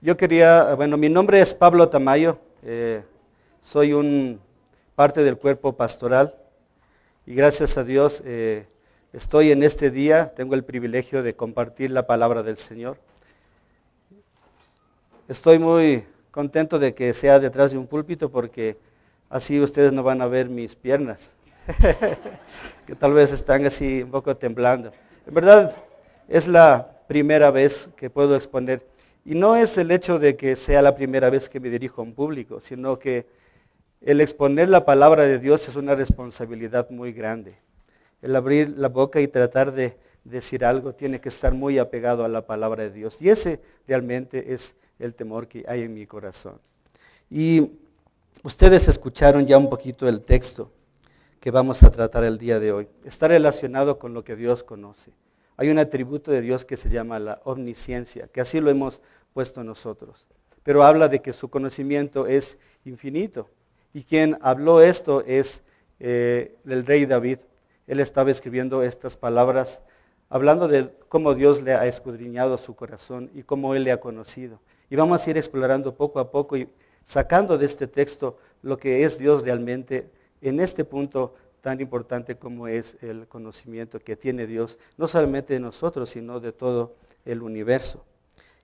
Yo quería, bueno, mi nombre es Pablo Tamayo, soy parte del cuerpo pastoral y gracias a Dios estoy en este día, tengo el privilegio de compartir la palabra del Señor. Estoy muy contento de que sea detrás de un púlpito porque así ustedes no van a ver mis piernas, que tal vez están así un poco temblando. En verdad es la primera vez que puedo exponer. Y no es el hecho de que sea la primera vez que me dirijo a un público, sino que el exponer la palabra de Dios es una responsabilidad muy grande. El abrir la boca y tratar de decir algo tiene que estar muy apegado a la palabra de Dios. Y ese realmente es el temor que hay en mi corazón. Y ustedes escucharon ya un poquito el texto que vamos a tratar el día de hoy. Está relacionado con lo que Dios conoce. Hay un atributo de Dios que se llama la omnisciencia, que así lo hemos puesto nosotros. Pero habla de que su conocimiento es infinito. Y quien habló esto es el rey David. Él estaba escribiendo estas palabras, hablando de cómo Dios le ha escudriñado su corazón y cómo Él le ha conocido. Y vamos a ir explorando poco a poco y sacando de este texto lo que es Dios realmente en este punto tan importante como es el conocimiento que tiene Dios, no solamente de nosotros, sino de todo el universo.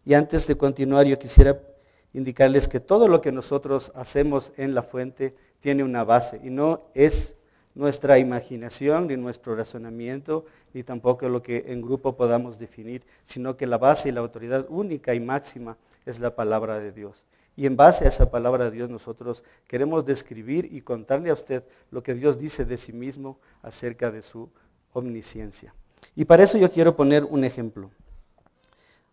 Y antes de continuar, yo quisiera indicarles que todo lo que nosotros hacemos en la fuente tiene una base, y no es nuestra imaginación, ni nuestro razonamiento, ni tampoco lo que en grupo podamos definir, sino que la base y la autoridad única y máxima es la palabra de Dios. Y en base a esa palabra de Dios nosotros queremos describir y contarle a usted lo que Dios dice de sí mismo acerca de su omnisciencia. Y para eso yo quiero poner un ejemplo.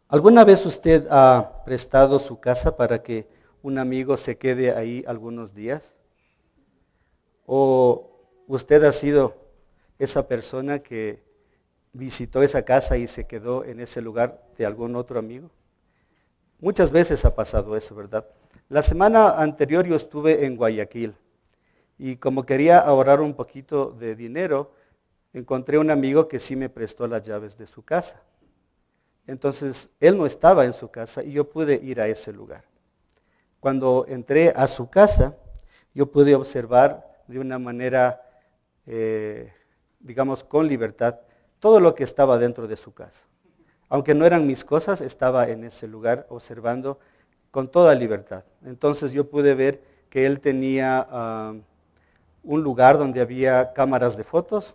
¿Alguna vez usted ha prestado su casa para que un amigo se quede ahí algunos días? ¿O usted ha sido esa persona que visitó esa casa y se quedó en ese lugar de algún otro amigo? Muchas veces ha pasado eso, ¿verdad? La semana anterior yo estuve en Guayaquil y como quería ahorrar un poquito de dinero, encontré un amigo que sí me prestó las llaves de su casa. Entonces, él no estaba en su casa y yo pude ir a ese lugar. Cuando entré a su casa, yo pude observar de una manera, digamos, con libertad, todo lo que estaba dentro de su casa. Aunque no eran mis cosas, estaba en ese lugar observando con toda libertad. Entonces yo pude ver que él tenía un lugar donde había cámaras de fotos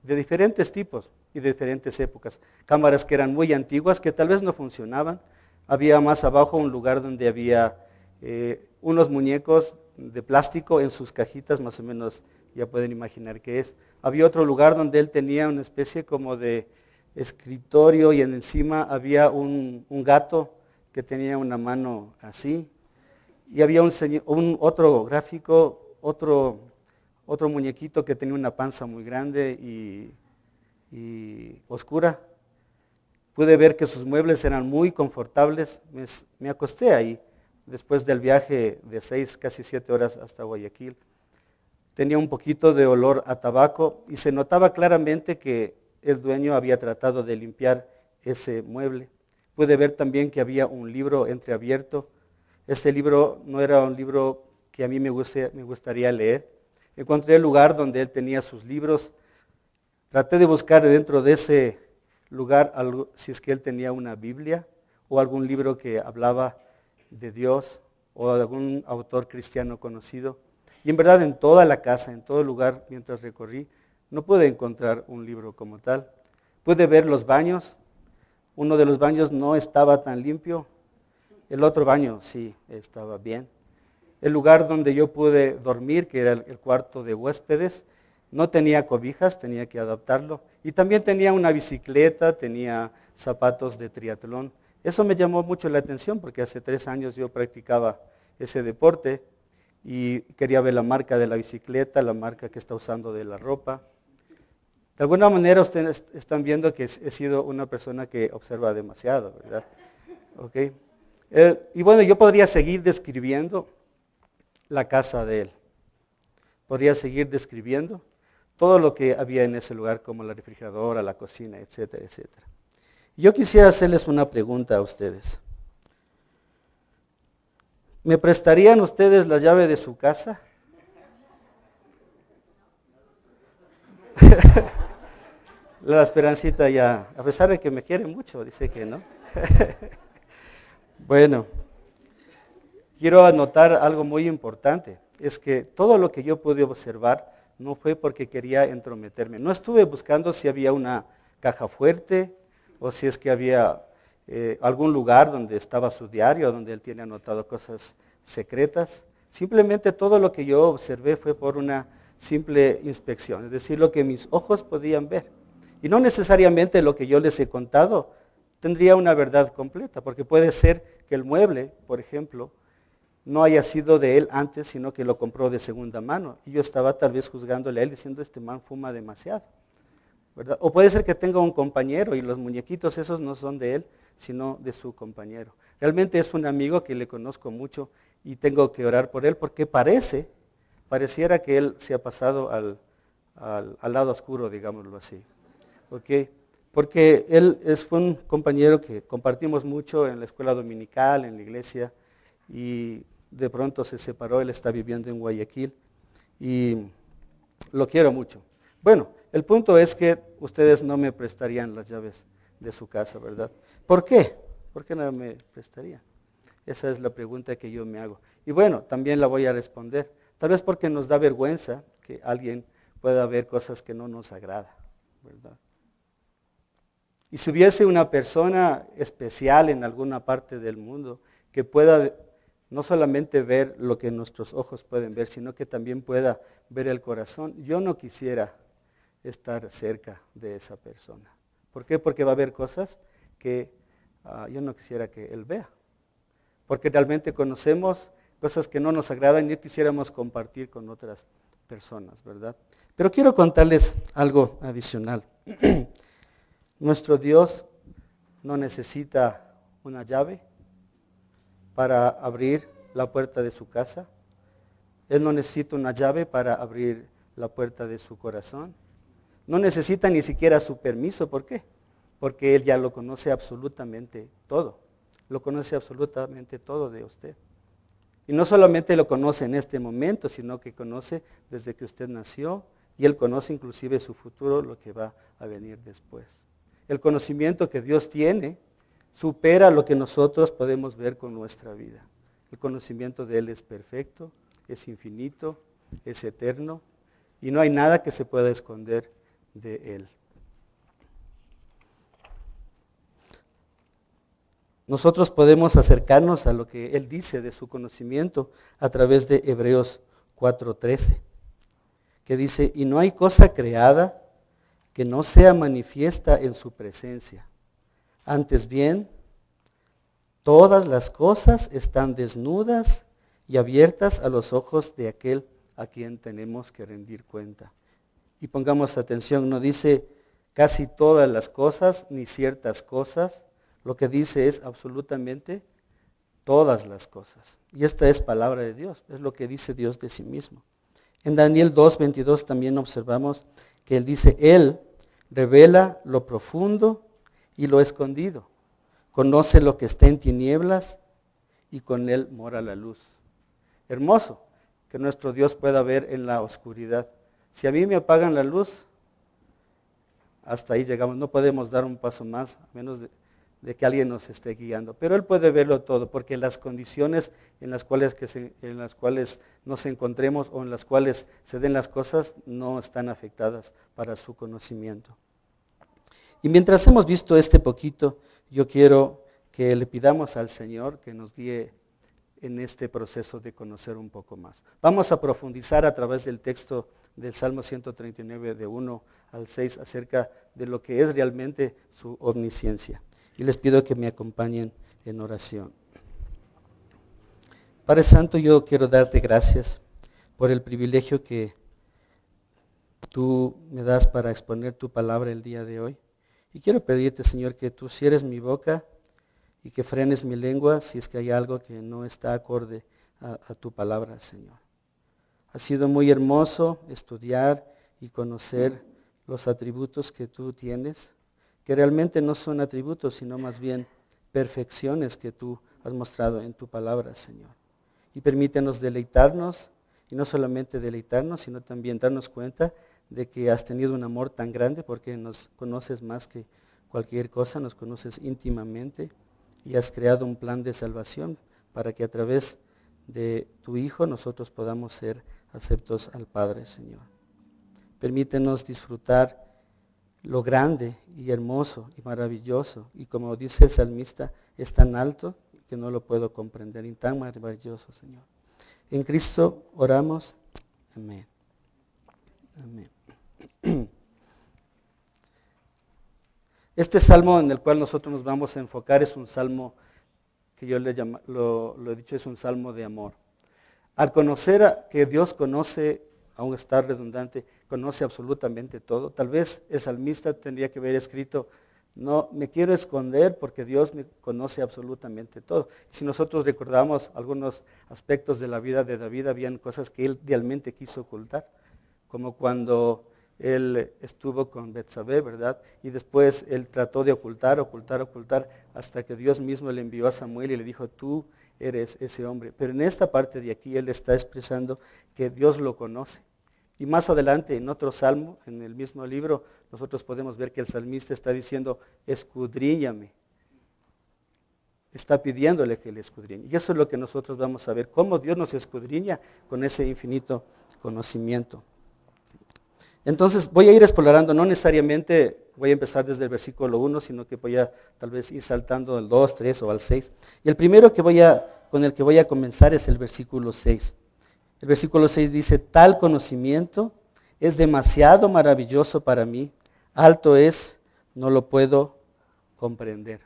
de diferentes tipos y de diferentes épocas. Cámaras que eran muy antiguas, que tal vez no funcionaban. Había más abajo un lugar donde había unos muñecos de plástico en sus cajitas, más o menos ya pueden imaginar qué es. Había otro lugar donde él tenía una especie como de escritorio y encima había un gato que tenía una mano así. Y había otro gráfico, otro muñequito que tenía una panza muy grande y oscura. Pude ver que sus muebles eran muy confortables. Me acosté ahí después del viaje de 6, casi 7 horas hasta Guayaquil. Tenía un poquito de olor a tabaco y se notaba claramente que el dueño había tratado de limpiar ese mueble. Pude ver también que había un libro entreabierto. Este libro no era un libro que a mí me gustaría leer. Encontré el lugar donde él tenía sus libros. Traté de buscar dentro de ese lugar si es que él tenía una Biblia o algún libro que hablaba de Dios o de algún autor cristiano conocido. Y en verdad en toda la casa, en todo el lugar, mientras recorrí, no pude encontrar un libro como tal. Pude ver los baños. Uno de los baños no estaba tan limpio. El otro baño sí estaba bien. El lugar donde yo pude dormir, que era el cuarto de huéspedes, no tenía cobijas, tenía que adaptarlo. Y también tenía una bicicleta, tenía zapatos de triatlón. Eso me llamó mucho la atención porque hace 3 años yo practicaba ese deporte y quería ver la marca de la bicicleta, la marca que está usando de la ropa. De alguna manera ustedes están viendo que he sido una persona que observa demasiado, ¿verdad? Okay. Y bueno, yo podría seguir describiendo la casa de él. Podría seguir describiendo todo lo que había en ese lugar, como la refrigeradora, la cocina, etcétera, etcétera. Yo quisiera hacerles una pregunta a ustedes. ¿Me prestarían ustedes la llave de su casa? La Esperancita ya, a pesar de que me quiere mucho, dice que no. Bueno, quiero anotar algo muy importante. Es que todo lo que yo pude observar no fue porque quería entrometerme. No estuve buscando si había una caja fuerte o si es que había algún lugar donde estaba su diario, donde él tiene anotado cosas secretas. Simplemente todo lo que yo observé fue por una simple inspección, es decir, lo que mis ojos podían ver. Y no necesariamente lo que yo les he contado tendría una verdad completa, porque puede ser que el mueble, por ejemplo, no haya sido de él antes, sino que lo compró de segunda mano. Y yo estaba tal vez juzgándole a él diciendo, este man fuma demasiado, ¿verdad? O puede ser que tenga un compañero y los muñequitos esos no son de él, sino de su compañero. Realmente es un amigo que le conozco mucho y tengo que orar por él porque pareciera que él se ha pasado al lado oscuro, digámoslo así. ¿Okay? Porque él fue un compañero que compartimos mucho en la escuela dominical, en la iglesia, y de pronto se separó, él está viviendo en Guayaquil, y lo quiero mucho. Bueno, el punto es que ustedes no me prestarían las llaves de su casa, ¿verdad? ¿Por qué? ¿Por qué no me prestarían? Esa es la pregunta que yo me hago. Y bueno, también la voy a responder. Tal vez porque nos da vergüenza que alguien pueda ver cosas que no nos agrada, ¿verdad? Y si hubiese una persona especial en alguna parte del mundo que pueda no solamente ver lo que nuestros ojos pueden ver, sino que también pueda ver el corazón, yo no quisiera estar cerca de esa persona. ¿Por qué? Porque va a haber cosas que yo no quisiera que él vea. Porque realmente conocemos cosas que no nos agradan y quisiéramos compartir con otras personas, ¿verdad? Pero quiero contarles algo adicional. Nuestro Dios no necesita una llave para abrir la puerta de su casa. Él no necesita una llave para abrir la puerta de su corazón. No necesita ni siquiera su permiso. ¿Por qué? Porque Él ya lo conoce absolutamente todo. Lo conoce absolutamente todo de usted. Y no solamente lo conoce en este momento, sino que conoce desde que usted nació y Él conoce inclusive su futuro, lo que va a venir después. El conocimiento que Dios tiene supera lo que nosotros podemos ver con nuestra vida. El conocimiento de Él es perfecto, es infinito, es eterno y no hay nada que se pueda esconder de Él. Nosotros podemos acercarnos a lo que Él dice de su conocimiento a través de Hebreos 4:13, que dice, y no hay cosa creada que no sea manifiesta en su presencia. Antes bien, todas las cosas están desnudas y abiertas a los ojos de aquel a quien tenemos que rendir cuenta. Y pongamos atención, no dice casi todas las cosas ni ciertas cosas, lo que dice es absolutamente todas las cosas. Y esta es palabra de Dios, es lo que dice Dios de sí mismo. En Daniel 2:22 también observamos que Él dice, Él revela lo profundo y lo escondido. Conoce lo que está en tinieblas y con Él mora la luz. Hermoso que nuestro Dios pueda ver en la oscuridad. Si a mí me apagan la luz, hasta ahí llegamos. No podemos dar un paso más, a menos de que alguien nos esté guiando. Pero Él puede verlo todo, porque las condiciones en las cuales nos encontremos o en las cuales se den las cosas no están afectadas para su conocimiento. Y mientras hemos visto este poquito, yo quiero que le pidamos al Señor que nos guíe en este proceso de conocer un poco más. Vamos a profundizar a través del texto del Salmo 139, de 1 al 6, acerca de lo que es realmente su omnisciencia. Y les pido que me acompañen en oración. Padre Santo, yo quiero darte gracias por el privilegio que tú me das para exponer tu palabra el día de hoy. Y quiero pedirte, Señor, que tú cierres mi boca y que frenes mi lengua si es que hay algo que no está acorde a tu palabra, Señor. Ha sido muy hermoso estudiar y conocer los atributos que tú tienes, que realmente no son atributos, sino más bien perfecciones que tú has mostrado en tu palabra, Señor. y permítenos deleitarnos, y no solamente deleitarnos, sino también darnos cuenta de que has tenido un amor tan grande porque nos conoces más que cualquier cosa, nos conoces íntimamente y has creado un plan de salvación para que a través de tu Hijo nosotros podamos ser aceptos al Padre, Señor. Permítenos disfrutar lo grande y hermoso y maravilloso, y como dice el salmista, es tan alto que no lo puedo comprender, y tan maravilloso, Señor. En Cristo oramos. Amén. Amén. Este salmo en el cual nosotros nos vamos a enfocar es un salmo que yo lo he dicho, es un salmo de amor. Al conocer que Dios conoce, aún está redundante, conoce absolutamente todo, tal vez el salmista tendría que haber escrito, no me quiero esconder porque Dios me conoce absolutamente todo. Si nosotros recordamos algunos aspectos de la vida de David, habían cosas que él realmente quiso ocultar, como cuando él estuvo con Betsabé, ¿verdad? Y después él trató de ocultar, hasta que Dios mismo le envió a Samuel y le dijo, tú eres ese hombre. Pero en esta parte de aquí él está expresando que Dios lo conoce. Y más adelante en otro salmo, en el mismo libro, nosotros podemos ver que el salmista está diciendo, escudriñame. Está pidiéndole que le escudriñe. Y eso es lo que nosotros vamos a ver, cómo Dios nos escudriña con ese infinito conocimiento. Entonces voy a ir explorando, no necesariamente voy a empezar desde el versículo 1, sino que voy a tal vez ir saltando al 2, 3 o al 6. Y el primero con el que voy a comenzar es el versículo 6. El versículo 6 dice, tal conocimiento es demasiado maravilloso para mí, alto es, no lo puedo comprender.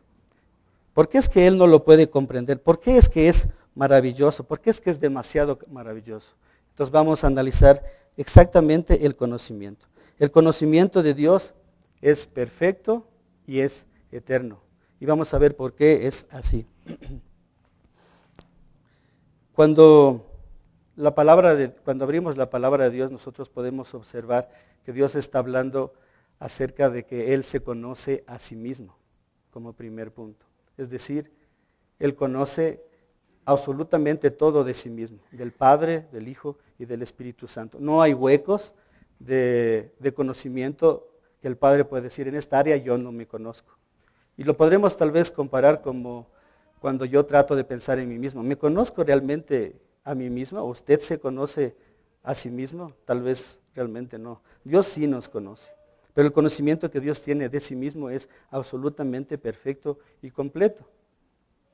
¿Por qué es que él no lo puede comprender? ¿Por qué es que es maravilloso? ¿Por qué es que es demasiado maravilloso? Entonces vamos a analizar exactamente el conocimiento. El conocimiento de Dios es perfecto y es eterno. Y vamos a ver por qué es así. Cuando abrimos la palabra de Dios, nosotros podemos observar que Dios está hablando acerca de que Él se conoce a sí mismo, como primer punto. Es decir, Él conoce absolutamente todo de sí mismo, del Padre, del Hijo y del Espíritu Santo. No hay huecos de conocimiento que el Padre puede decir, en esta área yo no me conozco. Y lo podremos tal vez comparar como cuando yo trato de pensar en mí mismo. ¿Me conozco realmente a mí mismo? ¿O usted se conoce a sí mismo? Tal vez realmente no. Dios sí nos conoce. Pero el conocimiento que Dios tiene de sí mismo es absolutamente perfecto y completo.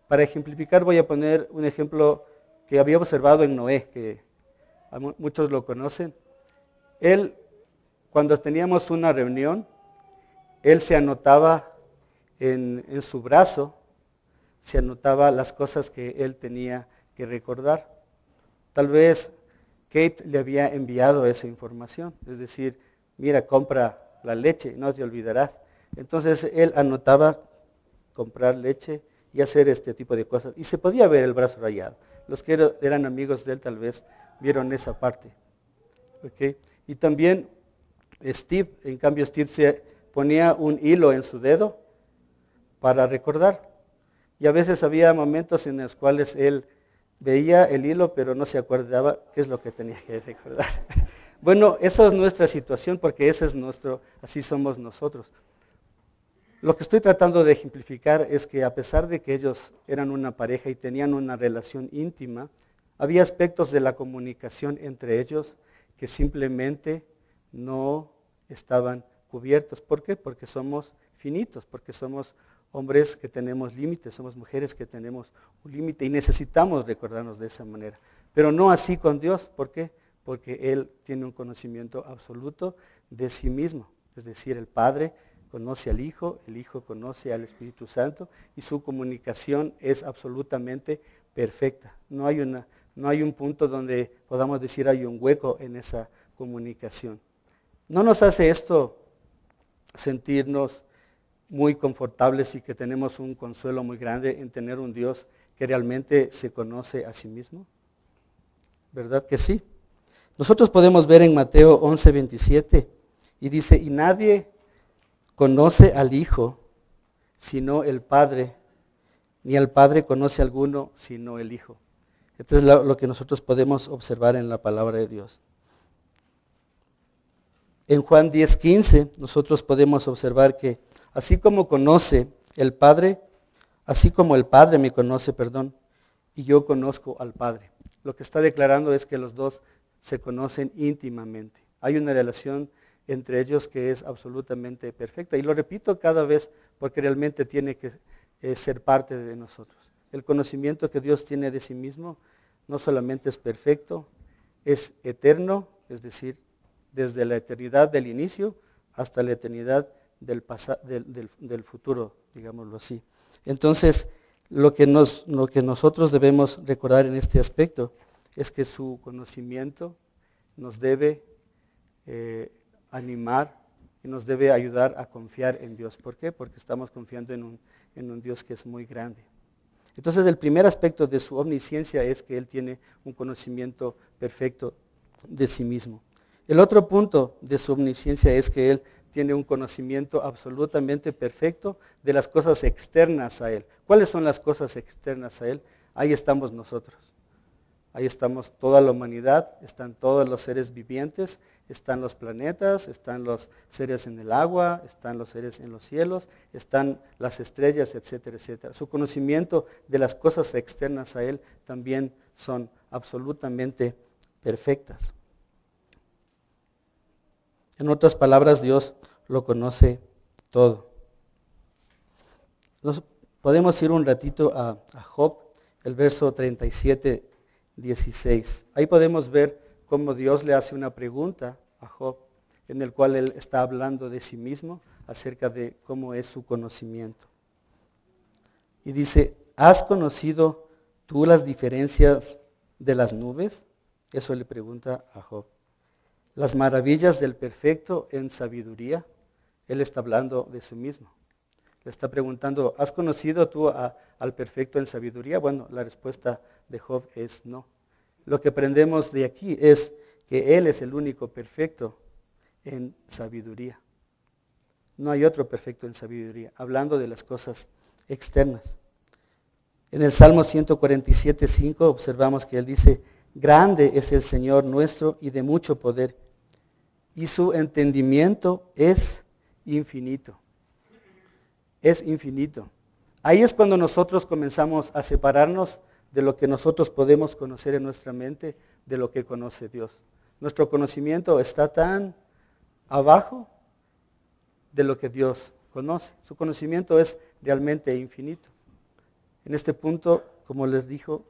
Para ejemplificar voy a poner un ejemplo que había observado en Noé, que muchos lo conocen. Él, cuando teníamos una reunión, él se anotaba en su brazo, se anotaba las cosas que él tenía que recordar. Tal vez Kate le había enviado esa información, es decir, mira, compra la leche, no te olvidarás. Entonces él anotaba comprar leche y hacer este tipo de cosas. Y se podía ver el brazo rayado. Los que eran amigos de él tal vez vieron esa parte. ¿Okay? Y también Steve, en cambio Steve se ponía un hilo en su dedo para recordar. Y a veces había momentos en los cuales él veía el hilo, pero no se acordaba qué es lo que tenía que recordar. Bueno, esa es nuestra situación porque ese es así somos nosotros. Lo que estoy tratando de ejemplificar es que a pesar de que ellos eran una pareja y tenían una relación íntima, había aspectos de la comunicación entre ellos que simplemente no estaban cubiertos. ¿Por qué? Porque somos finitos, porque somos hombres que tenemos límites, somos mujeres que tenemos un límite y necesitamos recordarnos de esa manera. Pero no así con Dios. ¿Por qué? Porque Él tiene un conocimiento absoluto de sí mismo. Es decir, el Padre conoce al Hijo, el Hijo conoce al Espíritu Santo y su comunicación es absolutamente perfecta. No hay un punto donde podamos decir hay un hueco en esa comunicación. ¿No nos hace esto sentirnos muy confortables y que tenemos un consuelo muy grande en tener un Dios que realmente se conoce a sí mismo? ¿Verdad que sí? Nosotros podemos ver en Mateo 11:27 y dice, y nadie conoce al Hijo sino el Padre, ni al Padre conoce a alguno sino el Hijo. Esto es lo que nosotros podemos observar en la palabra de Dios. En Juan 10:15 nosotros podemos observar que así como conoce el Padre, así como el Padre me conoce, y yo conozco al Padre. Lo que está declarando es que los dos se conocen íntimamente. Hay una relación entre ellos que es absolutamente perfecta. Y lo repito cada vez porque realmente tiene que ser parte de nosotros. El conocimiento que Dios tiene de sí mismo no solamente es perfecto, es eterno, es decir, desde la eternidad del inicio hasta la eternidad del futuro, digámoslo así. Entonces, lo que nosotros debemos recordar en este aspecto es que su conocimiento nos debe animar y nos debe ayudar a confiar en Dios. ¿Por qué? Porque estamos confiando en un Dios que es muy grande. Entonces, el primer aspecto de su omnisciencia es que Él tiene un conocimiento perfecto de sí mismo. El otro punto de su omnisciencia es que Él tiene un conocimiento absolutamente perfecto de las cosas externas a Él. ¿Cuáles son las cosas externas a Él? Ahí estamos nosotros. Ahí estamos toda la humanidad, están todos los seres vivientes, están los planetas, están los seres en el agua, están los seres en los cielos, están las estrellas, etcétera, etcétera. Su conocimiento de las cosas externas a Él también son absolutamente perfectas. En otras palabras, Dios lo conoce todo. Podemos ir un ratito a Job, el verso 37, 16. Ahí podemos ver cómo Dios le hace una pregunta a Job, en el cual él está hablando de sí mismo acerca de cómo es su conocimiento. Y dice, ¿has conocido tú las diferencias de las nubes? Eso le pregunta a Job. Las maravillas del perfecto en sabiduría. Él está hablando de sí mismo. Le está preguntando, ¿has conocido tú al perfecto en sabiduría? Bueno, la respuesta de Job es no. Lo que aprendemos de aquí es que Él es el único perfecto en sabiduría. No hay otro perfecto en sabiduría, hablando de las cosas externas. En el Salmo 147:5 observamos que Él dice, grande es el Señor nuestro y de mucho poder, y su entendimiento es infinito. Es infinito. Ahí es cuando nosotros comenzamos a separarnos de lo que nosotros podemos conocer en nuestra mente, de lo que conoce Dios. Nuestro conocimiento está tan abajo de lo que Dios conoce. Su conocimiento es realmente infinito. En este punto, como les digo,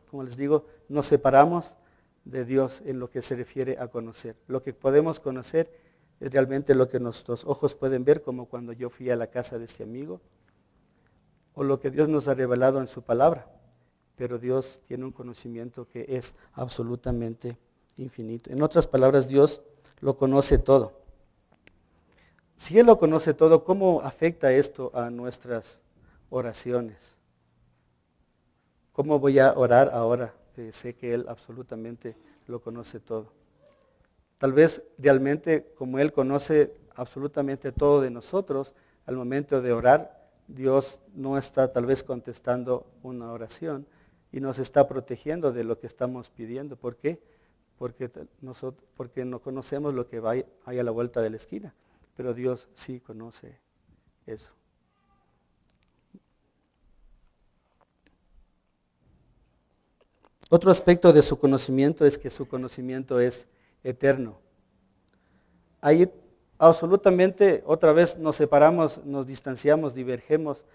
nos separamos de Dios en lo que se refiere a conocer. Lo que podemos conocer es realmente lo que nuestros ojos pueden ver, como cuando yo fui a la casa de este amigo, o lo que Dios nos ha revelado en su palabra. Pero Dios tiene un conocimiento que es absolutamente infinito. En otras palabras, Dios lo conoce todo. Si Él lo conoce todo, ¿cómo afecta esto a nuestras oraciones? ¿Cómo voy a orar ahora que sé que Él absolutamente lo conoce todo? Tal vez realmente, como Él conoce absolutamente todo de nosotros, al momento de orar, Dios no está tal vez contestando una oración y nos está protegiendo de lo que estamos pidiendo. ¿Por qué? Porque no conocemos lo que hay a la vuelta de la esquina, pero Dios sí conoce eso. Otro aspecto de su conocimiento es que su conocimiento es eterno. Ahí absolutamente otra vez nos separamos, nos distanciamos, divergemos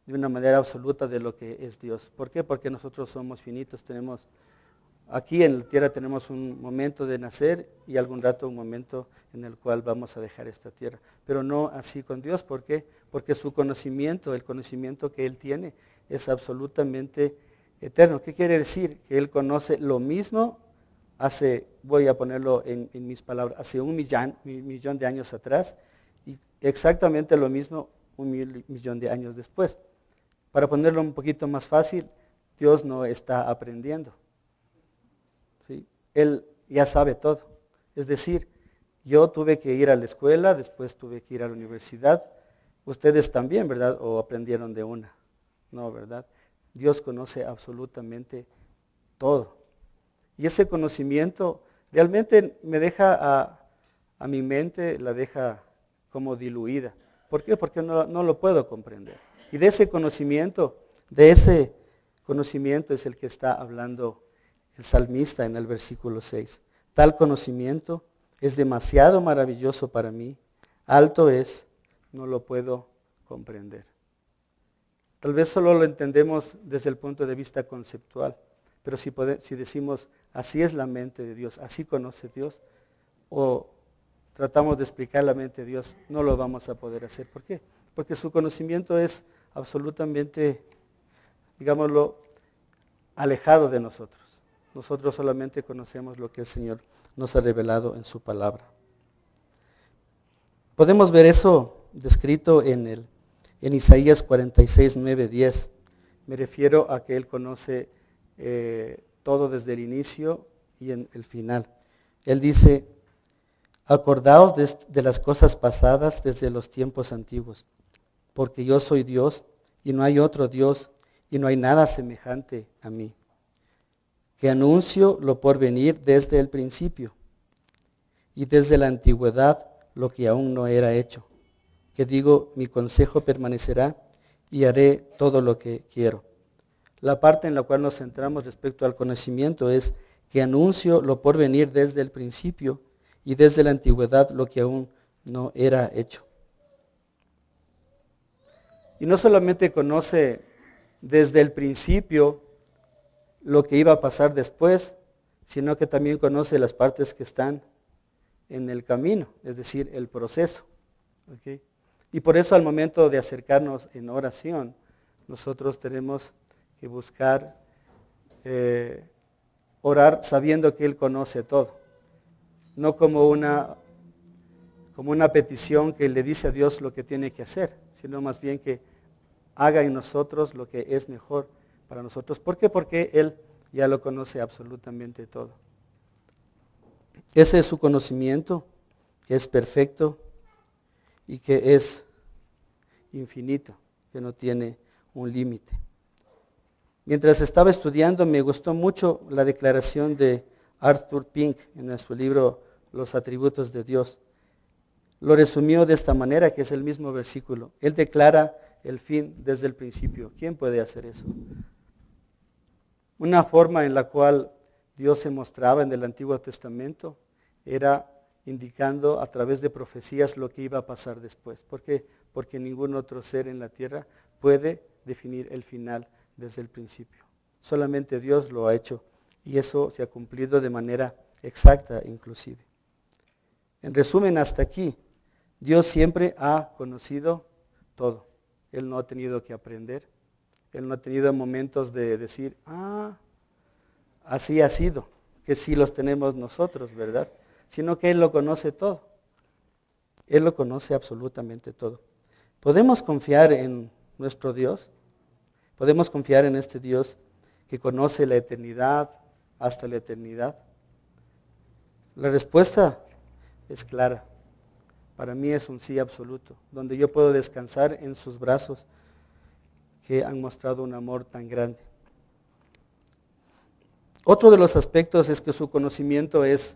de una manera absoluta de lo que es Dios. ¿Por qué? Porque nosotros somos finitos, aquí en la tierra tenemos un momento de nacer y algún rato un momento en el cual vamos a dejar esta tierra. Pero no así con Dios. ¿Por qué? Porque su conocimiento, el conocimiento que Él tiene es absolutamente eterno. ¿Qué quiere decir? Que Él conoce lo mismo voy a ponerlo en mis palabras, hace 1.000.000 de años atrás y exactamente lo mismo 1.000.000 de años después. Para ponerlo un poquito más fácil, Dios no está aprendiendo. ¿Sí? Él ya sabe todo. Es decir, yo tuve que ir a la escuela, después tuve que ir a la universidad. Ustedes también, ¿verdad? ¿O aprendieron de una? No, ¿verdad? Dios conoce absolutamente todo. Y ese conocimiento realmente me deja a mi mente, la deja como diluida. ¿Por qué? Porque no lo puedo comprender. Y de ese conocimiento es el que está hablando el salmista en el versículo 6. Tal conocimiento es demasiado maravilloso para mí, alto es, no lo puedo comprender. Tal vez solo lo entendemos desde el punto de vista conceptual, pero si decimos, así es la mente de Dios, así conoce Dios, o tratamos de explicar la mente de Dios, no lo vamos a poder hacer. ¿Por qué? Porque su conocimiento es absolutamente, digámoslo, alejado de nosotros. Nosotros solamente conocemos lo que el Señor nos ha revelado en su palabra. Podemos ver eso descrito en Isaías 46, 9, 10. Me refiero a que Él conoce todo desde el inicio y en el final. Él dice, acordaos de las cosas pasadas desde los tiempos antiguos, porque yo soy Dios y no hay otro Dios y no hay nada semejante a mí, que anuncio lo por venir desde el principio y desde la antigüedad lo que aún no era hecho, que digo, mi consejo permanecerá y haré todo lo que quiero. La parte en la cual nos centramos respecto al conocimiento es que anuncio lo por venir desde el principio y desde la antigüedad lo que aún no era hecho. Y no solamente conoce desde el principio lo que iba a pasar después, sino que también conoce las partes que están en el camino, es decir, el proceso. ¿Okay? Y por eso al momento de acercarnos en oración, nosotros tenemos que buscar orar sabiendo que Él conoce todo. No como una petición que le dice a Dios lo que tiene que hacer, sino más bien que haga en nosotros lo que es mejor para nosotros. ¿Por qué? Porque Él ya lo conoce absolutamente todo. Ese es su conocimiento, que es perfecto y que es infinito, que no tiene un límite. Mientras estaba estudiando, me gustó mucho la declaración de Arthur Pink en su libro Los atributos de Dios. Lo resumió de esta manera, que es el mismo versículo. Él declara el fin desde el principio. ¿Quién puede hacer eso? Una forma en la cual Dios se mostraba en el Antiguo Testamento era indicando a través de profecías lo que iba a pasar después. ¿Por qué? Porque ningún otro ser en la tierra puede definir el final desde el principio. Solamente Dios lo ha hecho y eso se ha cumplido de manera exacta inclusive. En resumen, hasta aquí, Dios siempre ha conocido todo. Él no ha tenido que aprender. Él no ha tenido momentos de decir, así ha sido, que sí los tenemos nosotros, ¿verdad? Sino que Él lo conoce todo. Él lo conoce absolutamente todo. ¿Podemos confiar en nuestro Dios? ¿Podemos confiar en este Dios que conoce la eternidad hasta la eternidad? La respuesta es clara. Para mí es un sí absoluto, donde yo puedo descansar en sus brazos que han mostrado un amor tan grande. Otro de los aspectos es que su conocimiento es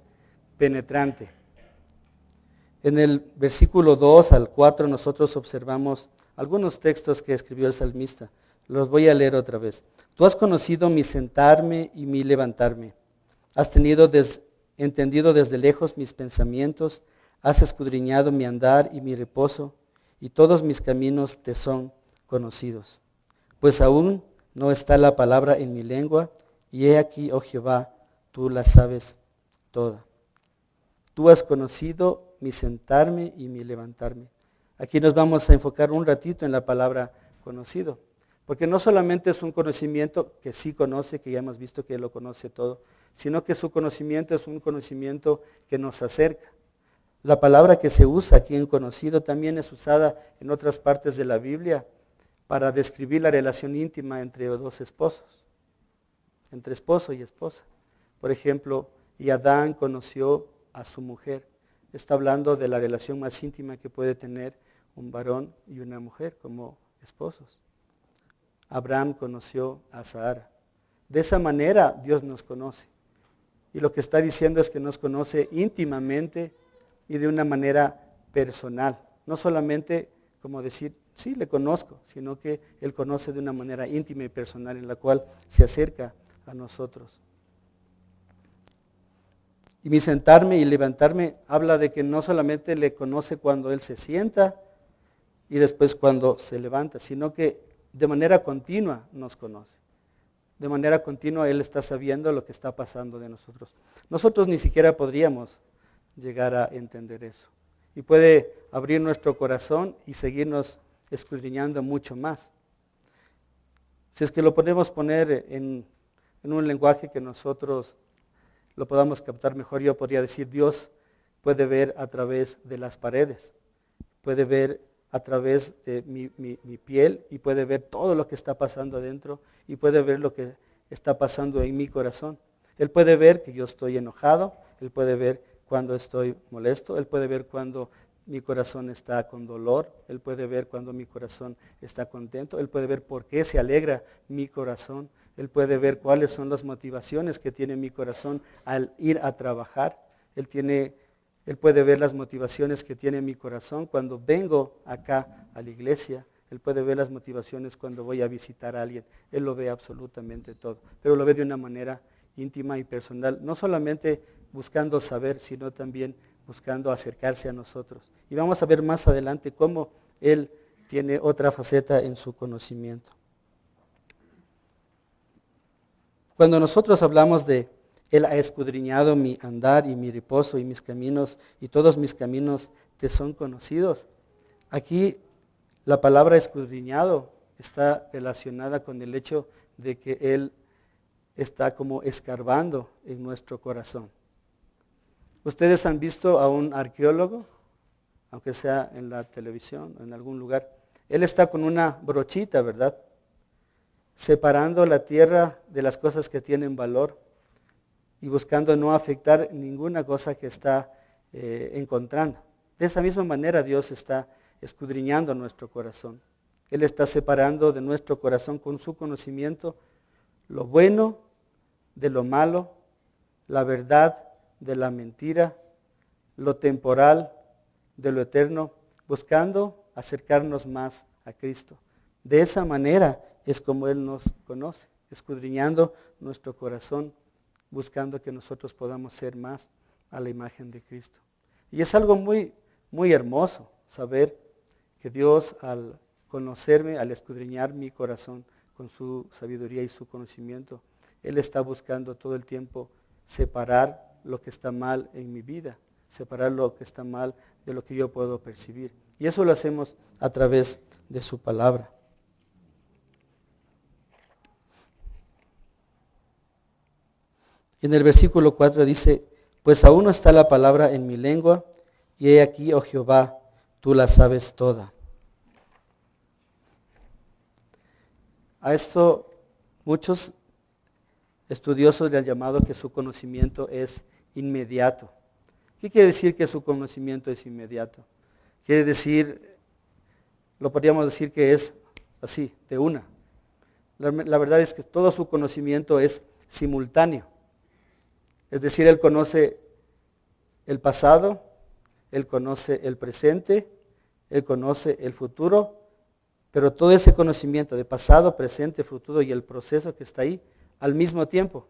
penetrante. En el versículo 2 al 4 nosotros observamos algunos textos que escribió el salmista. Los voy a leer otra vez. Tú has conocido mi sentarme y mi levantarme. Has entendido desde lejos mis pensamientos. Has escudriñado mi andar y mi reposo. Y todos mis caminos te son conocidos. Pues aún no está la palabra en mi lengua. Y he aquí, oh Jehová, tú la sabes toda. Tú has conocido mi sentarme y mi levantarme. Aquí nos vamos a enfocar un ratito en la palabra conocido. Porque no solamente es un conocimiento que sí conoce, que ya hemos visto que Él lo conoce todo, sino que su conocimiento es un conocimiento que nos acerca. La palabra que se usa aquí en conocido también es usada en otras partes de la Biblia para describir la relación íntima entre dos esposos, entre esposo y esposa. Por ejemplo, y Adán conoció a su mujer. Está hablando de la relación más íntima que puede tener un varón y una mujer como esposos. Abraham conoció a Sara. De esa manera Dios nos conoce. Y lo que está diciendo es que nos conoce íntimamente y de una manera personal. No solamente como decir, sí, le conozco, sino que Él conoce de una manera íntima y personal en la cual se acerca a nosotros. Y mi sentarme y levantarme habla de que no solamente le conoce cuando Él se sienta y después cuando se levanta, sino que de manera continua nos conoce. De manera continua Él está sabiendo lo que está pasando de nosotros. Nosotros ni siquiera podríamos llegar a entender eso. Y puede abrir nuestro corazón y seguirnos escudriñando mucho más. Si es que lo podemos poner en un lenguaje que nosotros lo podamos captar mejor, yo podría decir, Dios puede ver a través de las paredes, puede ver a través de mi piel y puede ver todo lo que está pasando adentro y puede ver lo que está pasando en mi corazón. Él puede ver que yo estoy enojado, Él puede ver cuando estoy molesto, Él puede ver cuando mi corazón está con dolor, Él puede ver cuando mi corazón está contento, Él puede ver por qué se alegra mi corazón, Él puede ver cuáles son las motivaciones que tiene mi corazón al ir a trabajar, Él puede ver las motivaciones que tiene mi corazón cuando vengo acá a la iglesia, Él puede ver las motivaciones cuando voy a visitar a alguien, Él lo ve absolutamente todo, pero lo ve de una manera íntima y personal, no solamente buscando saber, sino también buscando acercarse a nosotros. Y vamos a ver más adelante cómo Él tiene otra faceta en su conocimiento. Cuando nosotros hablamos de Él ha escudriñado mi andar y mi reposo y mis caminos, y todos mis caminos te son conocidos, aquí la palabra escudriñado está relacionada con el hecho de que Él está como escarbando en nuestro corazón. Ustedes han visto a un arqueólogo, aunque sea en la televisión o en algún lugar. Él está con una brochita, ¿verdad? Separando la tierra de las cosas que tienen valor y buscando no afectar ninguna cosa que está encontrando. De esa misma manera Dios está escudriñando nuestro corazón. Él está separando de nuestro corazón con su conocimiento lo bueno de lo malo, la verdad de la mentira, lo temporal de lo eterno, buscando acercarnos más a Cristo. De esa manera es como Él nos conoce, escudriñando nuestro corazón, buscando que nosotros podamos ser más a la imagen de Cristo. Y es algo muy, muy hermoso saber que Dios al conocerme, al escudriñar mi corazón con su sabiduría y su conocimiento, Él está buscando todo el tiempo separar lo que está mal en mi vida, separar lo que está mal de lo que yo puedo percibir. Y eso lo hacemos a través de su palabra. En el versículo 4 dice, pues aún no está la palabra en mi lengua, y he aquí, oh Jehová, tú la sabes toda. A esto muchos estudiosos le han llamado que su conocimiento es inmediato. ¿Qué quiere decir que su conocimiento es inmediato? Quiere decir, lo podríamos decir que es así, de una. La verdad es que todo su conocimiento es simultáneo. Es decir, Él conoce el pasado, Él conoce el presente, Él conoce el futuro, pero todo ese conocimiento de pasado, presente, futuro y el proceso que está ahí al mismo tiempo.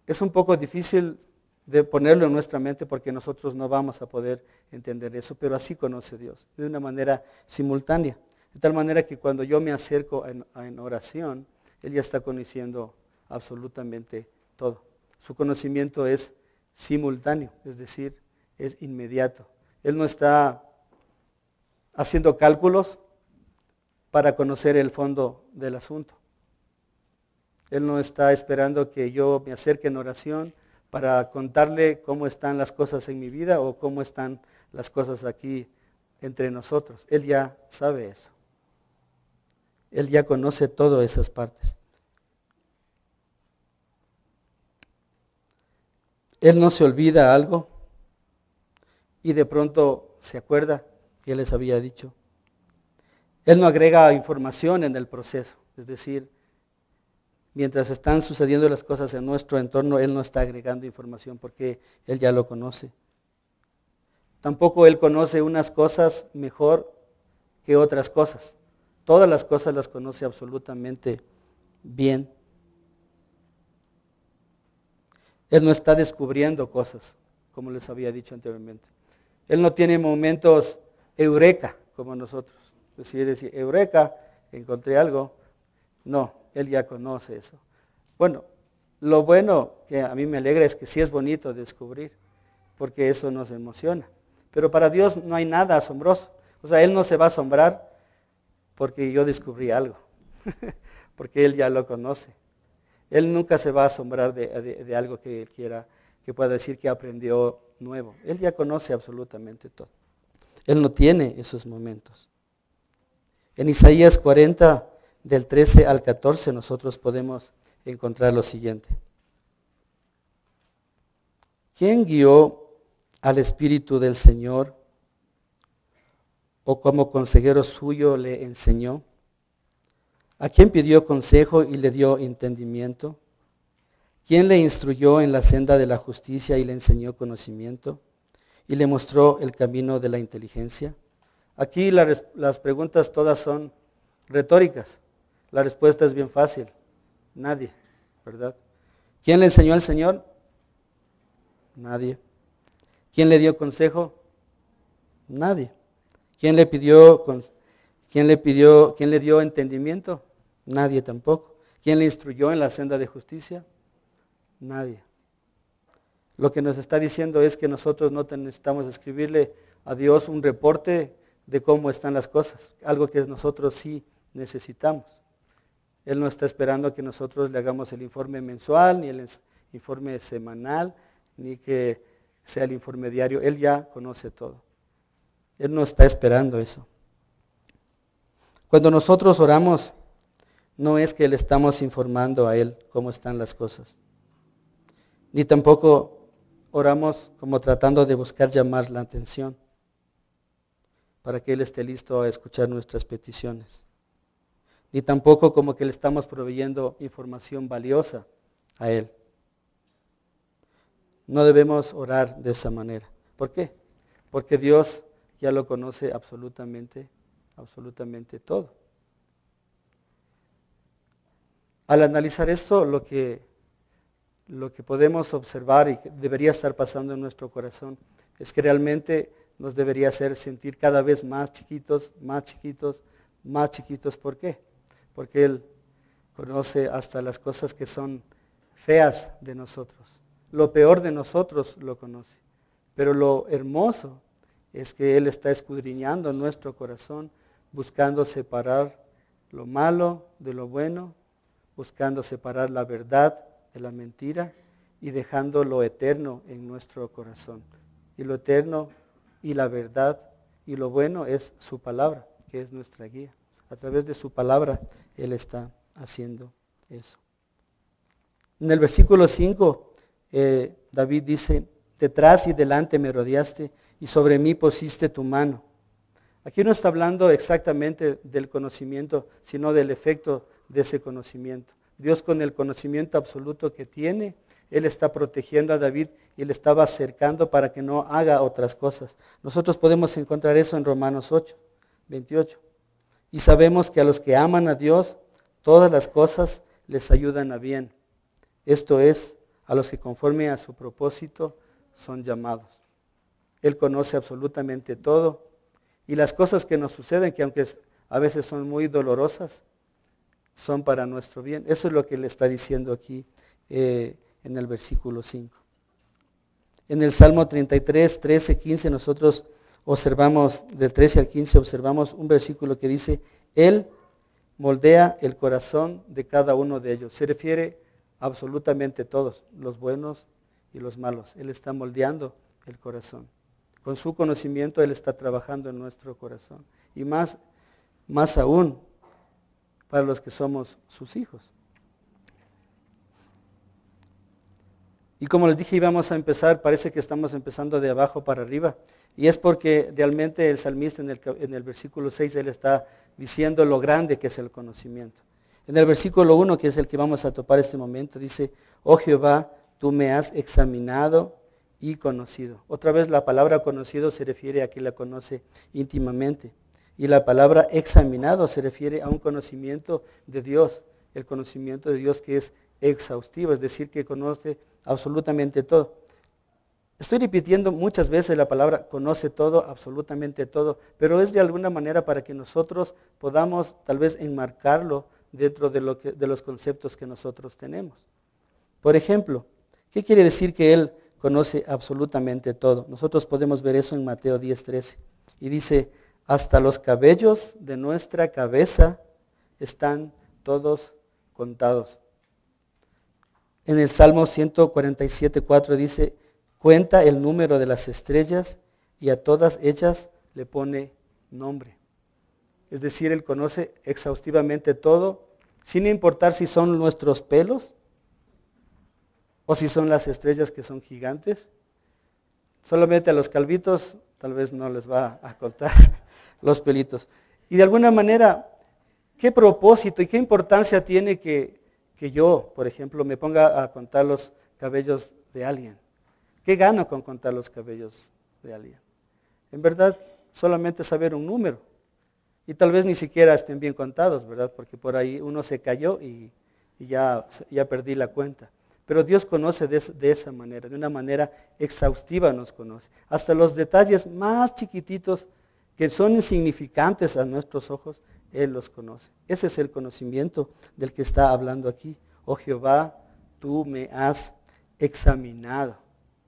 Es un poco difícil de ponerlo en nuestra mente porque nosotros no vamos a poder entender eso, pero así conoce Dios, de una manera simultánea. De tal manera que cuando yo me acerco en oración, Él ya está conociendo absolutamente todo. Su conocimiento es simultáneo, es decir, es inmediato. Él no está haciendo cálculos para conocer el fondo del asunto. Él no está esperando que yo me acerque en oración para contarle cómo están las cosas en mi vida o cómo están las cosas aquí entre nosotros. Él ya sabe eso. Él ya conoce todas esas partes. Él no se olvida algo y de pronto se acuerda que Él les había dicho. Él no agrega información en el proceso, es decir, Mientras están sucediendo las cosas en nuestro entorno, Él no está agregando información porque Él ya lo conoce. Tampoco Él conoce unas cosas mejor que otras cosas. Todas las cosas las conoce absolutamente bien. Él no está descubriendo cosas, como les había dicho anteriormente. Él no tiene momentos eureka como nosotros. Decir, eureka, encontré algo. No, Él ya conoce eso. Bueno, lo bueno que a mí me alegra es que sí es bonito descubrir, porque eso nos emociona. Pero para Dios no hay nada asombroso. O sea, Él no se va a asombrar porque yo descubrí algo, porque Él ya lo conoce. Él nunca se va a asombrar de algo que Él quiera, que pueda decir que aprendió nuevo. Él ya conoce absolutamente todo. Él no tiene esos momentos. En Isaías 40, del 13 al 14, nosotros podemos encontrar lo siguiente. ¿Quién guió al Espíritu del Señor o como consejero suyo le enseñó? ¿A quién pidió consejo y le dio entendimiento? ¿Quién le instruyó en la senda de la justicia y le enseñó conocimiento? ¿Y le mostró el camino de la inteligencia? Aquí las preguntas todas son retóricas. La respuesta es bien fácil. Nadie, ¿verdad? ¿Quién le enseñó al Señor? Nadie. ¿Quién le dio consejo? Nadie. ¿Quién le dio entendimiento? Nadie tampoco. ¿Quién le instruyó en la senda de justicia? Nadie. Lo que nos está diciendo es que nosotros no necesitamos escribirle a Dios un reporte de cómo están las cosas, algo que nosotros sí necesitamos. Él no está esperando que nosotros le hagamos el informe mensual, ni el informe semanal, ni que sea el informe diario. Él ya conoce todo. Él no está esperando eso. Cuando nosotros oramos, no es que le estamos informando a Él cómo están las cosas. Ni tampoco oramos como tratando de buscar llamar la atención para que Él esté listo a escuchar nuestras peticiones. Ni tampoco como que le estamos proveyendo información valiosa a Él. No debemos orar de esa manera. ¿Por qué? Porque Dios ya lo conoce absolutamente todo. Al analizar esto, lo que podemos observar y que debería estar pasando en nuestro corazón es que realmente nos debería hacer sentir cada vez más chiquitos, más chiquitos, más chiquitos. ¿Por qué? Porque Él conoce hasta las cosas que son feas de nosotros. Lo peor de nosotros lo conoce. Pero lo hermoso es que Él está escudriñando nuestro corazón, buscando separar lo malo de lo bueno, buscando separar la verdad de la mentira y dejando lo eterno en nuestro corazón. Y lo eterno y la verdad y lo bueno es su palabra, que es nuestra guía. A través de su palabra Él está haciendo eso. En el versículo 5, David dice, detrás y delante me rodeaste y sobre mí pusiste tu mano. Aquí no está hablando exactamente del conocimiento, sino del efecto de ese conocimiento. Dios, con el conocimiento absoluto que tiene, Él está protegiendo a David y le estaba acercando para que no haga otras cosas. Nosotros podemos encontrar eso en Romanos 8, 28. Y sabemos que a los que aman a Dios, todas las cosas les ayudan a bien. Esto es, a los que conforme a su propósito son llamados. Él conoce absolutamente todo. Y las cosas que nos suceden, que aunque a veces son muy dolorosas, son para nuestro bien. Eso es lo que le está diciendo aquí en el versículo 5. En el Salmo 33, 13, 15, nosotros observamos, del 13 al 15, observamos un versículo que dice, Él moldea el corazón de cada uno de ellos. Se refiere a absolutamente todos, los buenos y los malos. Él está moldeando el corazón. Con su conocimiento Él está trabajando en nuestro corazón. Y más aún para los que somos sus hijos. Y como les dije, íbamos a empezar, parece que estamos empezando de abajo para arriba. Y es porque realmente el salmista en el versículo 6, él está diciendo lo grande que es el conocimiento. En el versículo 1, que es el que vamos a topar este momento, dice, oh Jehová, tú me has examinado y conocido. Otra vez la palabra conocido se refiere a que la conoce íntimamente. Y la palabra examinado se refiere a un conocimiento de Dios, el conocimiento de Dios que es exhaustivo, es decir, que conoce absolutamente todo. Estoy repitiendo muchas veces la palabra conoce todo, absolutamente todo, pero es de alguna manera para que nosotros podamos tal vez enmarcarlo dentro de los conceptos que nosotros tenemos. Por ejemplo, ¿qué quiere decir que Él conoce absolutamente todo? Nosotros podemos ver eso en Mateo 10:13. Y dice, hasta los cabellos de nuestra cabeza están todos contados. En el Salmo 147:4 dice, cuenta el número de las estrellas y a todas ellas le pone nombre. Es decir, Él conoce exhaustivamente todo, sin importar si son nuestros pelos o si son las estrellas que son gigantes. Solamente a los calvitos tal vez no les va a contar los pelitos. Y de alguna manera, ¿qué propósito y qué importancia tiene que yo, por ejemplo, me ponga a contar los cabellos de alguien? ¿Qué gano con contar los cabellos de alguien? En verdad, solamente saber un número. Y tal vez ni siquiera estén bien contados, ¿verdad? Porque por ahí uno se cayó y ya perdí la cuenta. Pero Dios conoce de esa manera, de una manera exhaustiva nos conoce. Hasta los detalles más chiquititos que son insignificantes a nuestros ojos, Él los conoce. Ese es el conocimiento del que está hablando aquí. Oh Jehová, tú me has examinado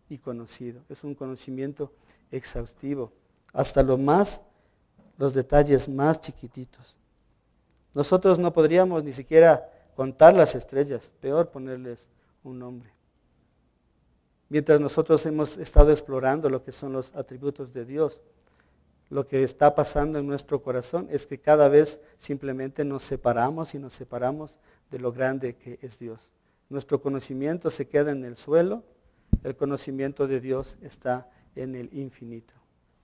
y conocido. Es un conocimiento exhaustivo, hasta los detalles más chiquititos. Nosotros no podríamos ni siquiera contar las estrellas, peor ponerles un nombre. Mientras nosotros hemos estado explorando lo que son los atributos de Dios, lo que está pasando en nuestro corazón es que cada vez simplemente nos separamos y nos separamos de lo grande que es Dios. Nuestro conocimiento se queda en el suelo, el conocimiento de Dios está en el infinito.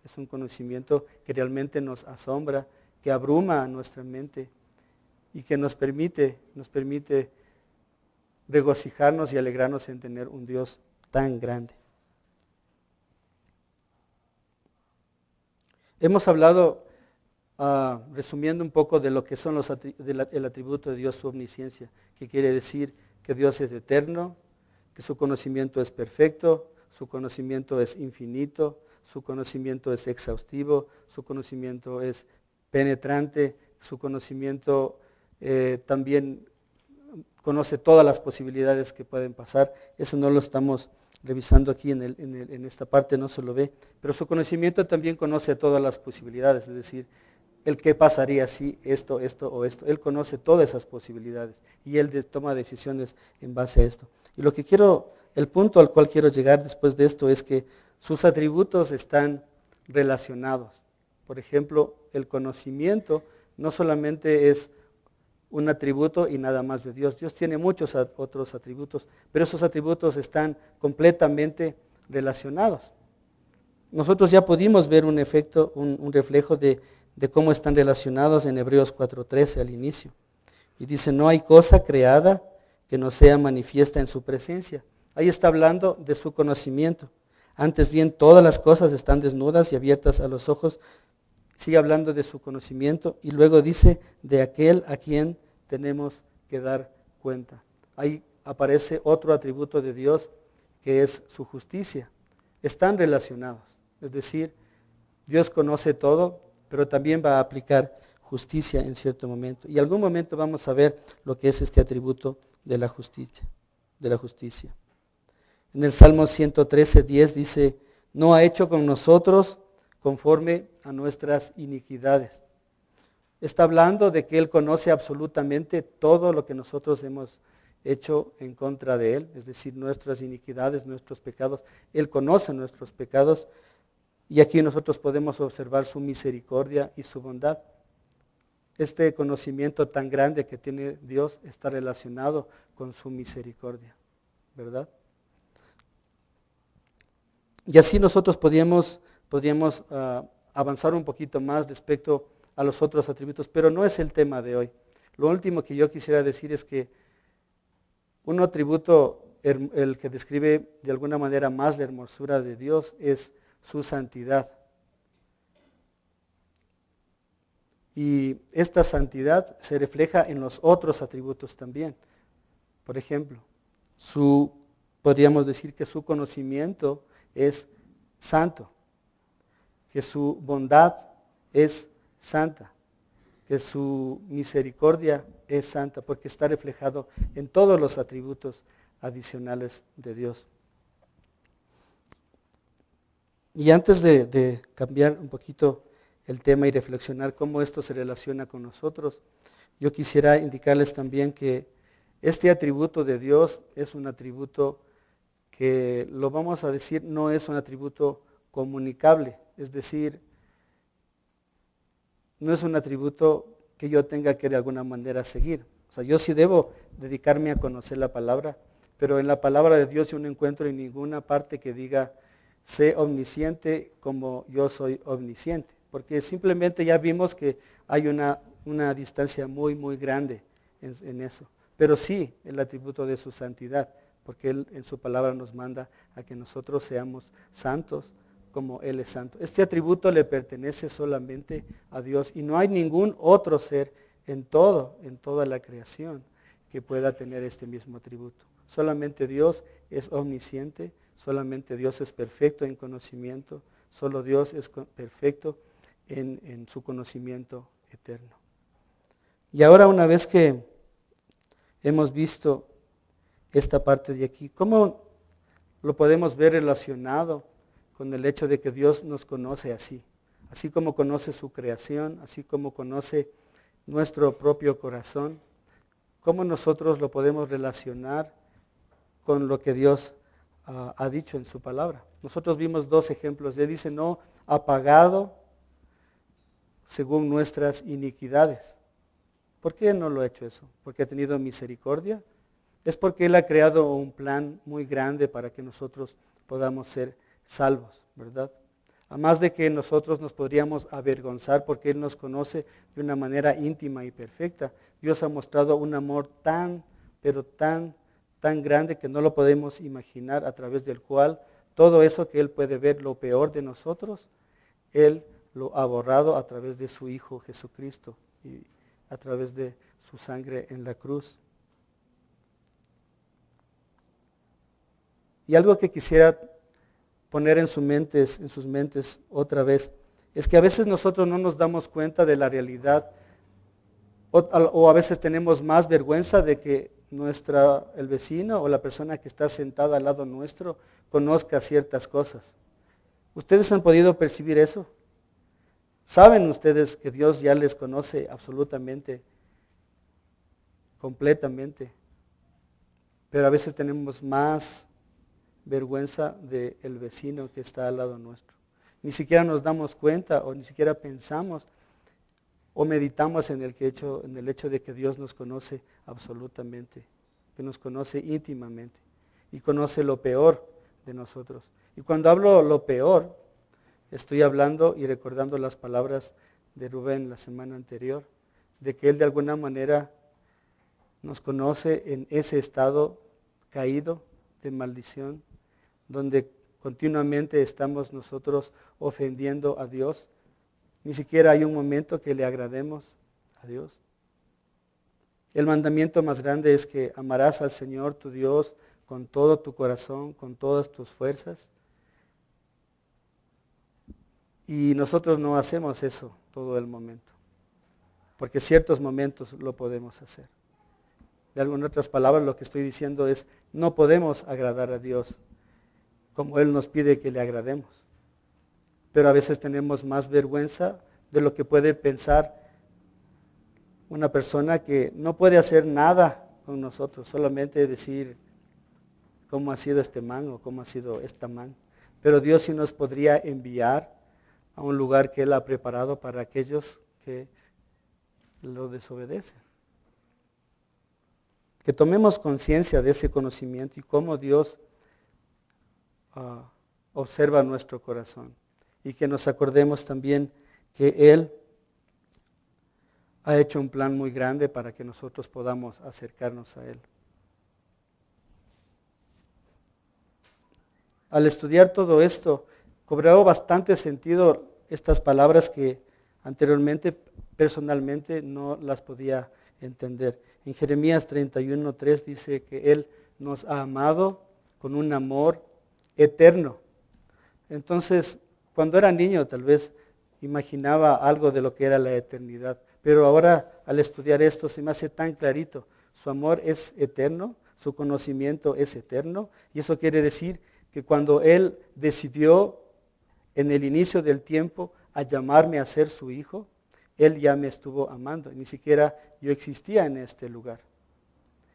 Es un conocimiento que realmente nos asombra, que abruma a nuestra mente y que nos permite regocijarnos y alegrarnos en tener un Dios tan grande. Hemos hablado, resumiendo un poco de lo que son el atributo de Dios, su omnisciencia, que quiere decir que Dios es eterno, que su conocimiento es perfecto, su conocimiento es infinito, su conocimiento es exhaustivo, su conocimiento es penetrante, su conocimiento también conoce todas las posibilidades que pueden pasar. Eso no lo estamos revisando aquí en esta parte, no se lo ve, pero su conocimiento también conoce todas las posibilidades, es decir, el qué pasaría si esto o esto. Él conoce todas esas posibilidades y Él toma decisiones en base a esto. Y el punto al cual quiero llegar después de esto es que sus atributos están relacionados. Por ejemplo, el conocimiento no solamente es un atributo y nada más de Dios. Dios tiene muchos otros atributos, pero esos atributos están completamente relacionados. Nosotros ya pudimos ver un reflejo de cómo están relacionados en Hebreos 4:13 al inicio. Y dice, no hay cosa creada que no sea manifiesta en su presencia. Ahí está hablando de su conocimiento. Antes bien, todas las cosas están desnudas y abiertas a los ojos. Sigue hablando de su conocimiento y luego dice de aquel a quien tenemos que dar cuenta. Ahí aparece otro atributo de Dios que es su justicia. Están relacionados. Es decir, Dios conoce todo, pero también va a aplicar justicia en cierto momento. Y en algún momento vamos a ver lo que es este atributo de la justicia. En el Salmo 113:10 dice, no ha hecho con nosotros conforme a nuestras iniquidades. Está hablando de que Él conoce absolutamente todo lo que nosotros hemos hecho en contra de Él, es decir, nuestras iniquidades, nuestros pecados. Él conoce nuestros pecados y aquí nosotros podemos observar su misericordia y su bondad. Este conocimiento tan grande que tiene Dios está relacionado con su misericordia, ¿verdad? Y así nosotros podríamos avanzar un poquito más respecto a los otros atributos, pero no es el tema de hoy. Lo último que yo quisiera decir es que un atributo, el que describe de alguna manera más la hermosura de Dios, es su santidad. Y esta santidad se refleja en los otros atributos también. Por ejemplo, podríamos decir que su conocimiento es santo, que su bondad es santa, que su misericordia es santa, porque está reflejado en todos los atributos adicionales de Dios. Y antes de cambiar un poquito el tema y reflexionar cómo esto se relaciona con nosotros, yo quisiera indicarles también que este atributo de Dios es un atributo que, lo vamos a decir, no es un atributo comunicable, es decir, no es un atributo que yo tenga que de alguna manera seguir. O sea, yo sí debo dedicarme a conocer la palabra, pero en la palabra de Dios yo no encuentro en ninguna parte que diga, sé omnisciente como yo soy omnisciente, porque simplemente ya vimos que hay una distancia muy, muy grande en eso. Pero sí el atributo de su santidad, porque Él en su palabra nos manda a que nosotros seamos santos como Él es santo. Este atributo le pertenece solamente a Dios y no hay ningún otro ser en toda la creación que pueda tener este mismo atributo. Solamente Dios es omnisciente, solamente Dios es perfecto en conocimiento, solo Dios es perfecto en su conocimiento eterno. Y ahora, una vez que hemos visto esta parte de aquí, ¿cómo lo podemos ver relacionado con el hecho de que Dios nos conoce así? Así como conoce su creación, así como conoce nuestro propio corazón, ¿cómo nosotros lo podemos relacionar con lo que Dios ha dicho en su palabra? Nosotros vimos dos ejemplos. Él dice, no ha pagado según nuestras iniquidades. ¿Por qué no lo ha hecho eso? ¿Porque ha tenido misericordia? Es porque Él ha creado un plan muy grande para que nosotros podamos ser salvos, ¿verdad? Además de que nosotros nos podríamos avergonzar porque Él nos conoce de una manera íntima y perfecta. Dios ha mostrado un amor tan, pero tan grande que no lo podemos imaginar, a través del cual todo eso que Él puede ver, lo peor de nosotros, Él lo ha borrado a través de su Hijo Jesucristo y a través de su sangre en la cruz. Y algo que quisiera poner en sus mentes otra vez, es que a veces nosotros no nos damos cuenta de la realidad, o a veces tenemos más vergüenza de que el vecino o la persona que está sentada al lado nuestro conozca ciertas cosas. ¿Ustedes han podido percibir eso? ¿Saben ustedes que Dios ya les conoce absolutamente, completamente? Pero a veces tenemos más vergüenza del vecino que está al lado nuestro. Ni siquiera nos damos cuenta o ni siquiera pensamos o meditamos en el hecho de que Dios nos conoce absolutamente, que nos conoce íntimamente y conoce lo peor de nosotros. Y cuando hablo lo peor, estoy hablando y recordando las palabras de Rubén la semana anterior, de que Él de alguna manera nos conoce en ese estado caído de maldición, donde continuamente estamos nosotros ofendiendo a Dios. Ni siquiera hay un momento que le agrademos a Dios. El mandamiento más grande es que amarás al Señor tu Dios con todo tu corazón, con todas tus fuerzas. Y nosotros no hacemos eso todo el momento, porque ciertos momentos lo podemos hacer. De algunas otras palabras, lo que estoy diciendo es, no podemos agradar a Dios como Él nos pide que le agrademos. Pero a veces tenemos más vergüenza de lo que puede pensar una persona que no puede hacer nada con nosotros, solamente decir cómo ha sido este man o cómo ha sido esta man. Pero Dios sí nos podría enviar a un lugar que Él ha preparado para aquellos que lo desobedecen. Que tomemos conciencia de ese conocimiento y cómo Dios observa nuestro corazón. Y que nos acordemos también que Él ha hecho un plan muy grande para que nosotros podamos acercarnos a Él. Al estudiar todo esto, cobró bastante sentido estas palabras que anteriormente, personalmente, no las podía entender. En Jeremías 31:3 dice que Él nos ha amado con un amor eterno. Entonces, cuando era niño, tal vez imaginaba algo de lo que era la eternidad. Pero ahora, al estudiar esto, se me hace tan clarito. Su amor es eterno, su conocimiento es eterno. Y eso quiere decir que cuando Él decidió en el inicio del tiempo a llamarme a ser su hijo, Él ya me estuvo amando. Ni siquiera yo existía en este lugar.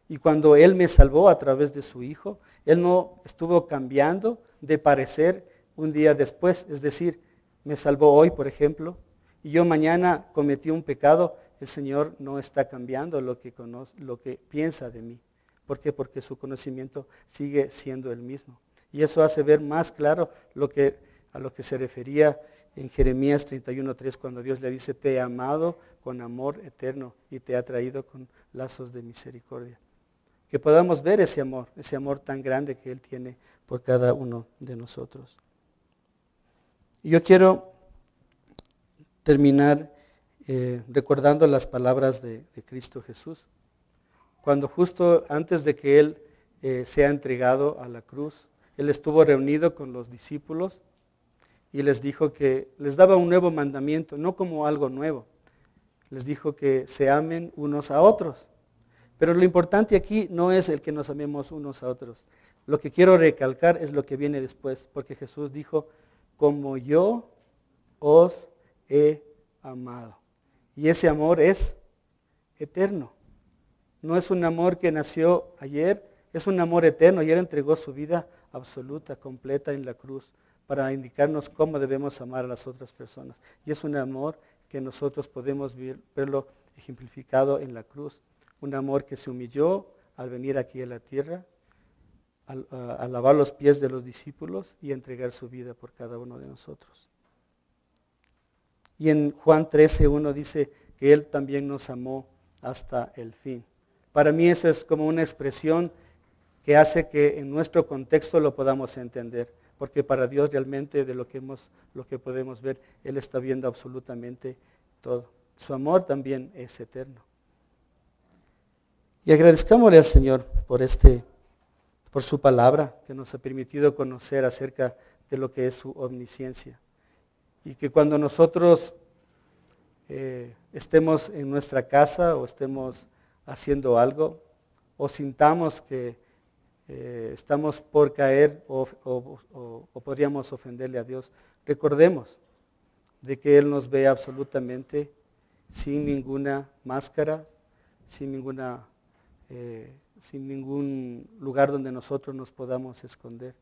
Y cuando Él me salvó a través de su hijo, Él no estuvo cambiando de parecer un día después. Es decir, me salvó hoy, por ejemplo, y yo mañana cometí un pecado, el Señor no está cambiando lo que piensa de mí. ¿Por qué? Porque su conocimiento sigue siendo el mismo. Y eso hace ver más claro a lo que se refería en Jeremías 31:3, cuando Dios le dice, te he amado con amor eterno y te ha traído con lazos de misericordia. Que podamos ver ese amor tan grande que Él tiene por cada uno de nosotros. Y yo quiero terminar recordando las palabras de Cristo Jesús. Cuando justo antes de que Él sea entregado a la cruz, Él estuvo reunido con los discípulos y les dijo que les daba un nuevo mandamiento, no como algo nuevo. Les dijo que se amen unos a otros. Pero lo importante aquí no es el que nos amemos unos a otros. Lo que quiero recalcar es lo que viene después, porque Jesús dijo, como yo os he amado. Y ese amor es eterno. No es un amor que nació ayer, es un amor eterno. Y Él entregó su vida absoluta, completa en la cruz, para indicarnos cómo debemos amar a las otras personas. Y es un amor que nosotros podemos verlo ejemplificado en la cruz. Un amor que se humilló al venir aquí a la tierra, a lavar los pies de los discípulos y entregar su vida por cada uno de nosotros. Y en Juan 13:1 dice que Él también nos amó hasta el fin. Para mí esa es como una expresión que hace que en nuestro contexto lo podamos entender. Porque para Dios realmente de lo que podemos ver, Él está viendo absolutamente todo. Su amor también es eterno. Y agradezcámosle al Señor por su palabra que nos ha permitido conocer acerca de lo que es su omnisciencia. Y que cuando nosotros estemos en nuestra casa o estemos haciendo algo o sintamos que estamos por caer o podríamos ofenderle a Dios, recordemos de que Él nos ve absolutamente sin ninguna máscara, sin ningún lugar donde nosotros nos podamos esconder.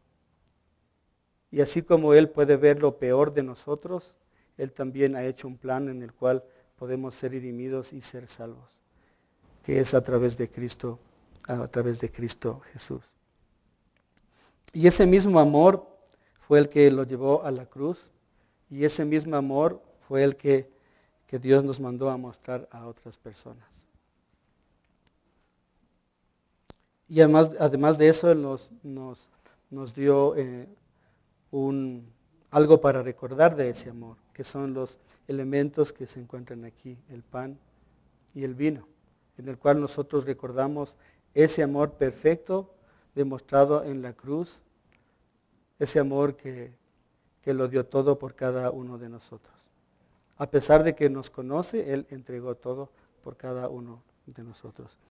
Y así como Él puede ver lo peor de nosotros, Él también ha hecho un plan en el cual podemos ser redimidos y ser salvos, que es a través de Cristo Jesús. Y ese mismo amor fue el que lo llevó a la cruz, y ese mismo amor fue el que Dios nos mandó a mostrar a otras personas. Y además de eso, Él nos dio algo para recordar de ese amor, que son los elementos que se encuentran aquí, el pan y el vino, en el cual nosotros recordamos ese amor perfecto demostrado en la cruz, ese amor que lo dio todo por cada uno de nosotros. A pesar de que nos conoce, Él entregó todo por cada uno de nosotros.